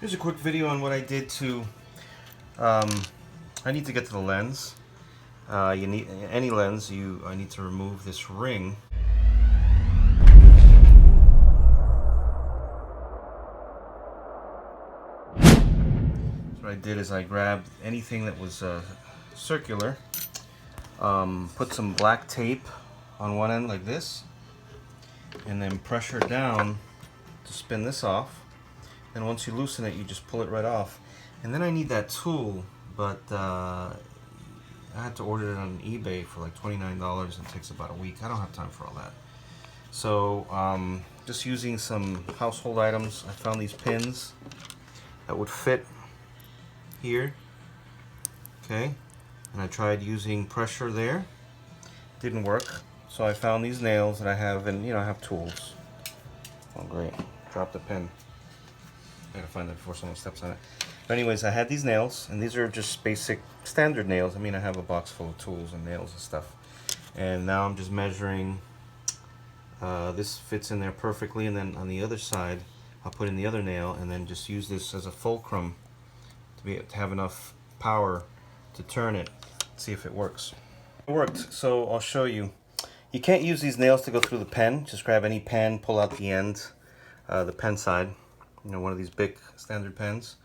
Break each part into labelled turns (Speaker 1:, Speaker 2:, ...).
Speaker 1: Here's a quick video on what I did to, I need to get to the lens. You need any lens, I need to remove this ring. So what I did is I grabbed anything that was circular, put some black tape on one end like this, and then pressure down to spin this off. And once you loosen it, you just pull it right off. And then I need that tool, but I had to order it on eBay for like $29 and it takes about a week. I don't have time for all that. So just using some household items, I found these pins that would fit here. Okay, and I tried using pressure there. Didn't work. So I found these nails that I have, and I have tools. Oh great, dropped the pin. I gotta find it before someone steps on it. But anyways, I had these nails, and these are just basic standard nails. I mean, I have a box full of tools and nails and stuff. And now I'm just measuring. This fits in there perfectly, and then on the other side, I'll put in the other nail, and then just use this as a fulcrum to have enough power to turn it. See if it works. It worked, so I'll show you. You can't use these nails to go through the pen. Just grab any pen, pull out the end, the pen side. One of these big standard pens,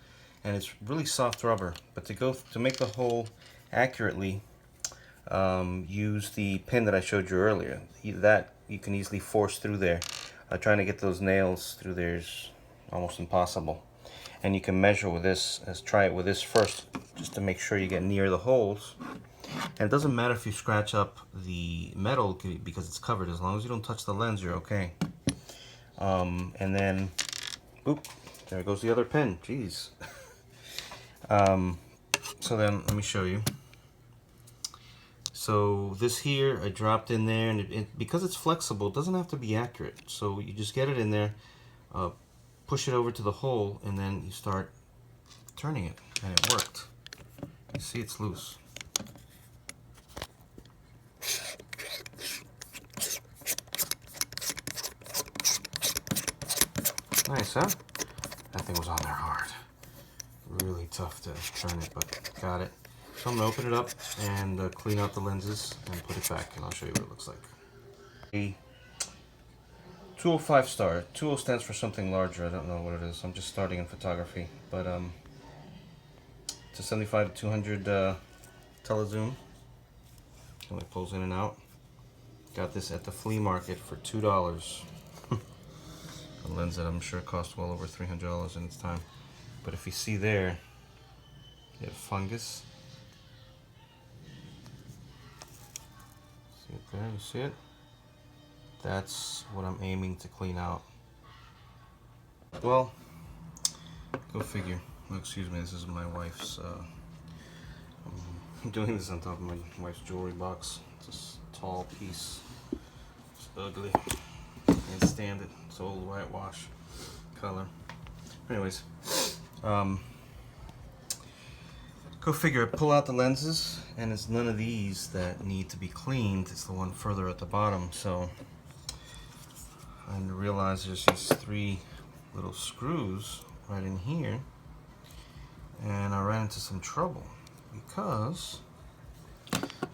Speaker 1: and it's really soft rubber. But to make the hole accurately, use the pin that I showed you earlier. That you can easily force through there. Trying to get those nails through there is almost impossible. And you can measure with this. Try it with this first, just to make sure you get near the holes. And it doesn't matter if you scratch up the metal because it's covered. As long as you don't touch the lens, you're okay. And then. Oop, there goes the other pin. Jeez. So then, let me show you. So this here, I dropped in there, and because it's flexible, it doesn't have to be accurate. So you just get it in there, push it over to the hole, and then you start turning it, and it worked. You see it's loose. Nice, huh? That thing was on there hard. Really tough to turn it, but got it. So I'm gonna open it up and clean out the lenses and put it back, and I'll show you what it looks like. A 205 star. 20 stands for something larger. I don't know what it is. I'm just starting in photography, but it's a 75 to 200 telezoom. It only pulls in and out. Got this at the flea market for $2. A lens that I'm sure cost well over $300 in its time. But if you see there, you have fungus. See it there? You see it? That's what I'm aiming to clean out. Well, go figure. Oh, excuse me, this is my wife's. I'm doing this on top of my wife's jewelry box. It's a tall piece. It's ugly. Can't stand it. It's old whitewash color. Anyways, go figure. Pull out the lenses, and it's none of these that need to be cleaned. It's the one further at the bottom. So I realize there's these 3 little screws right in here, and I ran into some trouble because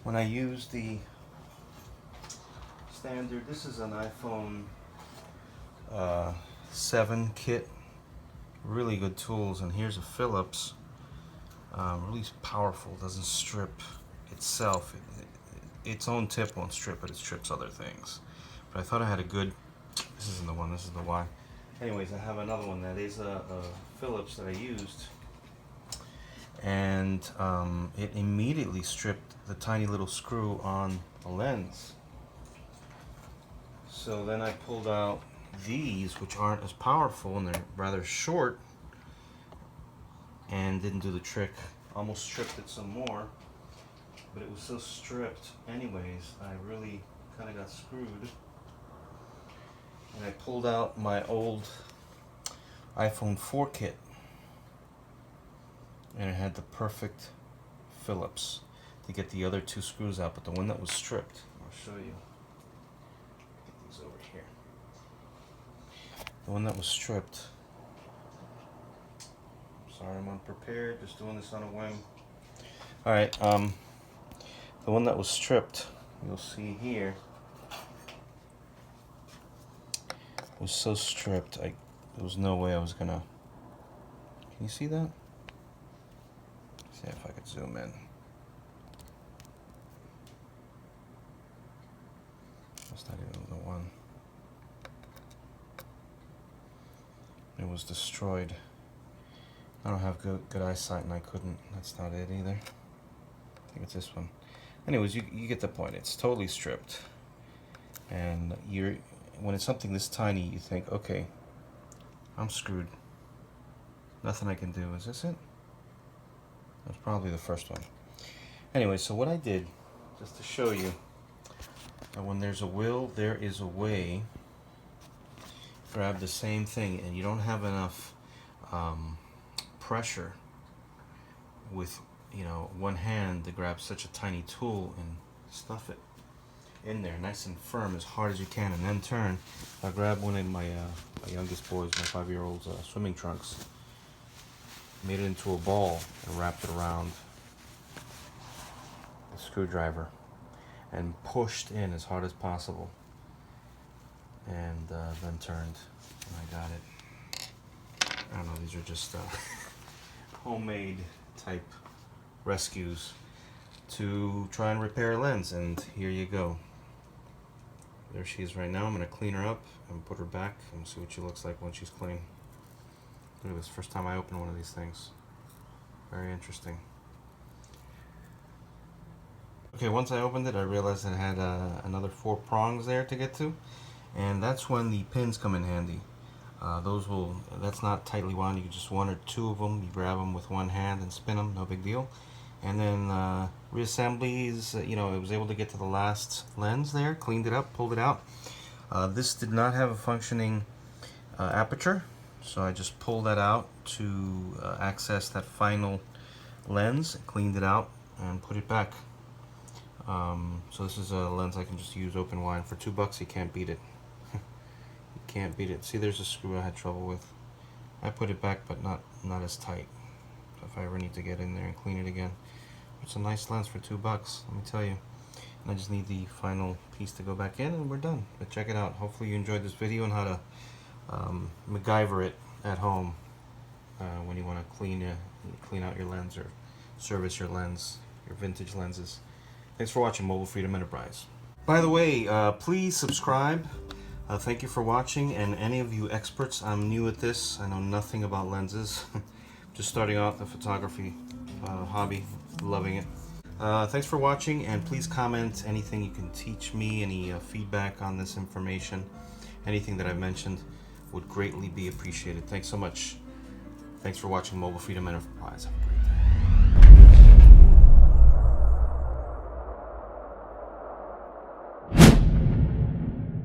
Speaker 1: when I use the standard, this is an iPhone 7 kit, really good tools, and here's a Phillips, really powerful, doesn't strip itself. Its own tip won't strip, but it strips other things. But I thought I had a good, this isn't the one, this is the Y. Anyways, I have another one that is a Phillips that I used, and it immediately stripped the tiny little screw on the lens. So then I pulled out these, which aren't as powerful and they're rather short, and didn't do the trick. Almost stripped it some more, but it was so stripped anyways, I really kind of got screwed. And I pulled out my old iPhone 4 kit, and it had the perfect Phillips to get the other 2 screws out, but the one that was stripped, I'll show you. Get these over here. The one that was stripped Sorry, I'm unprepared. Just doing this on a whim. All right. The one that was stripped, you'll see here, was so stripped. There was no way I was gonna. Can you see that? See if I could zoom in. That's not even the one. It was destroyed. I don't have good eyesight, and I couldn't. That's not it either. I think it's this one. Anyways, you get the point. It's totally stripped, and when it's something this tiny, you think, okay, I'm screwed. Nothing I can do. Is this it? That's probably the first one. Anyway, so what I did, just to show you, that when there's a will, there is a way. Grab the same thing, and you don't have enough pressure with one hand to grab such a tiny tool and stuff it in there nice and firm as hard as you can, and then turn. I grabbed one of my youngest boys, my 5-year-old's swimming trunks, made it into a ball and wrapped it around the screwdriver and pushed in as hard as possible, and then turned, and I got it. I don't know, these are just homemade type rescues to try and repair a lens, and here you go. There she is right now. I'm going to clean her up and put her back and see what she looks like when she's clean. Look at this, first time I open one of these things. Very interesting. Okay, once I opened it, I realized it had another 4 prongs there to get to, and that's when the pins come in handy. That's not tightly wound. You just 1 or 2 of them. You grab them with one hand and spin them, no big deal. And then reassemblies, I was able to get to the last lens there, cleaned it up, pulled it out. This did not have a functioning aperture, so I just pulled that out to access that final lens, cleaned it out, and put it back. So this is a lens I can just use open wide. For $2, you can't beat it. You can't beat it. See, there's a screw I had trouble with. I put it back, but not as tight. So if I ever need to get in there and clean it again. It's a nice lens for $2, let me tell you. And I just need the final piece to go back in, and we're done. But check it out. Hopefully you enjoyed this video on how to MacGyver it at home when you want to clean out your lens or service your lens, your vintage lenses. Thanks for watching Mobile Freedom Enterprise. By the way, please subscribe. Thank you for watching, and any of you experts, I'm new at this. I know nothing about lenses. Just starting out the photography hobby, loving it. Thanks for watching, and please comment anything you can teach me, any feedback on this information, anything that I've mentioned would greatly be appreciated. Thanks so much. Thanks for watching Mobile Freedom Enterprise.